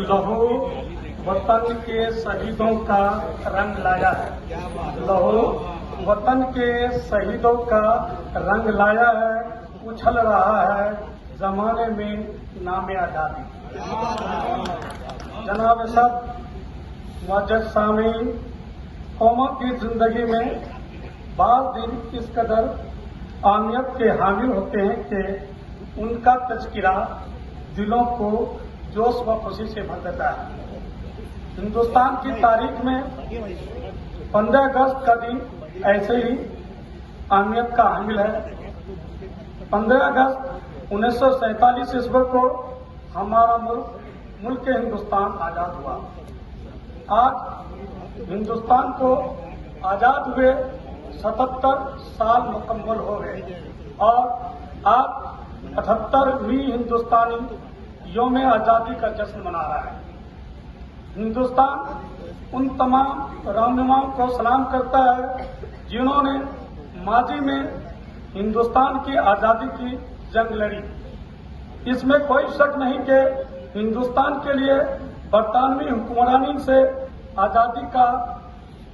लहू वतन के शहीदों का रंग लाया है। लहू वतन के शहीदों का रंग लाया है, उछल रहा है जमाने में नामे आजादी। जनाब साहब, मुअज़्ज़ज़ सामीन, कौमों की जिंदगी में बाज़ दिन इस कदर अहमियत के हामिल होते हैं कि उनका तज़किरा दिलों को जोश व खुशी से भर देता है। हिंदुस्तान की तारीख में 15 अगस्त का दिन ऐसे ही अहमियत का हामिल है। 15 अगस्त 1947 ईस्वी को हमारा मुल्क हिंदुस्तान आजाद हुआ। आज हिंदुस्तान को आजाद हुए 77 साल मुकम्मल हो गए और आज 78वीं हिंदुस्तानी यौम आजादी का जश्न मना रहा है। हिंदुस्तान उन तमाम रहनुमाओं को सलाम करता है जिन्होंने माजी में हिंदुस्तान की आजादी की जंग लड़ी। इसमें कोई शक नहीं कि हिंदुस्तान के लिए बरतानवी हुक्मरानी से आजादी का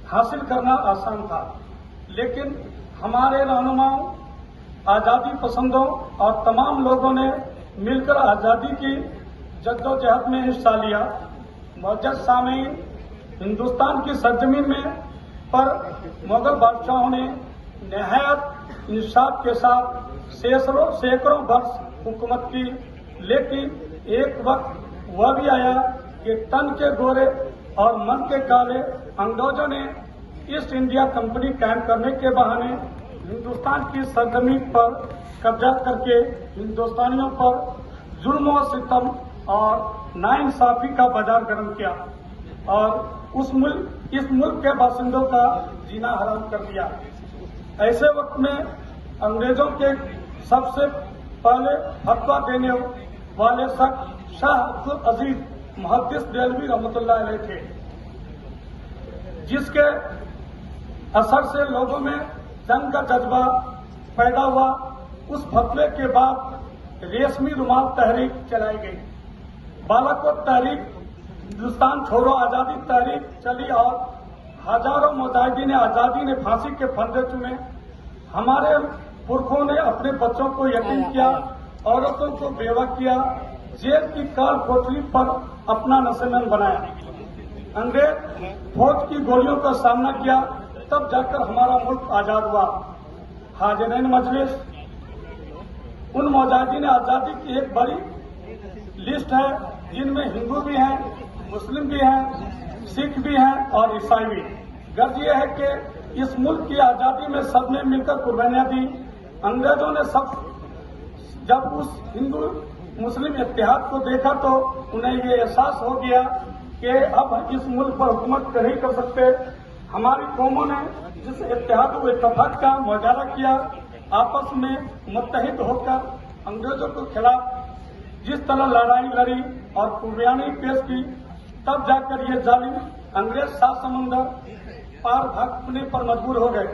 हासिल करना आसान था, लेकिन हमारे रहनुमाओं, आजादी पसंदों और तमाम लोगों ने मिलकर आजादी की जद्दोजहद में हिस्सा लिया। मुअज़्ज़ज़ सामीन, हिंदुस्तान की सरजमीन में पर मुगल बादशाहों ने निहायत इंसाफ के साथ सैकड़ों वर्ष हुकूमत की, लेकिन एक वक्त वह भी आया कि तन के गोरे और मन के काले अंग्रेजों ने ईस्ट इंडिया कंपनी कायम करने के बहाने हिंदुस्तान की सरजमीन पर कब्जा करके हिंदुस्तानियों पर जुल्म और सितम और नाइंसाफी का बाजार गर्म किया और इस मुल्क के बासिंदों का जीना हराम कर दिया। ऐसे वक्त में अंग्रेजों के सबसे पहले फतवा देने वाले शख्स शाह अब्दुल अजीज मुहद्दिस देलवी रहमतुल्लाह अलैह थे, जिसके असर से लोगों में जंग का जज्बा पैदा हुआ। उस फतवे के बाद रेशमी रुमाल तहरीक चलाई गई, बालाकोट तहरीक, हिंदुस्तान छोड़ो आजादी तहरीक चली और हजारों मुजाहिदीन आजादी ने फांसी के फंदे चुमे। हमारे पुरखों ने अपने बच्चों को यतीम किया, औरतों को बेवा किया, जेल की काल कोठरी पर अपना नशेमंद बनाया, अंग्रेज फौज की गोलियों का सामना किया, तब जाकर हमारा मुल्क आजाद हुआ। हाज़िरीन मजलिस, उन मुजाहिदीन आजादी की एक बड़ी लिस्ट है जिनमें हिंदू भी हैं, मुस्लिम भी हैं, सिख भी हैं और ईसाई भी। गर्ज यह है कि इस मुल्क की आजादी में सबने मिलकर कुर्बानियां दी। अंग्रेजों ने जब उस हिंदू मुस्लिम इत्तेहाद को देखा तो उन्हें ये एहसास हो गया कि अब इस मुल्क पर हुकूमत नहीं कर सकते। हमारी कौमों ने जिस इत्तेहाद व इत्तेफाक का मुजाहरा किया, आपस में मुत्तहिद होकर अंग्रेजों के खिलाफ जिस तरह लड़ाई लड़ी और कुर्बानी पेश की, तब जाकर ये जालिम अंग्रेज सात समंदर पार भागने पर मजबूर हो गए।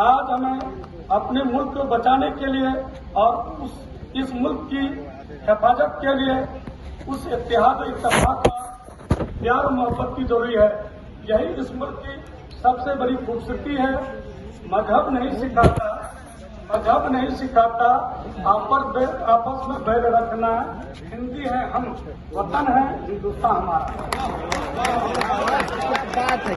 आज हमें अपने मुल्क को बचाने के लिए और इस मुल्क की हिफाजत के लिए उस इत्तेहाद और इत्तेफाक का प्यार और मोहब्बत की जरूरी है। यही इस मुल्क की सबसे बड़ी खूबसूरती है। मजहब नहीं सिखाता आपस में बैर रखना। हिंदी है हम, वतन है हिंदुस्तान हमारा।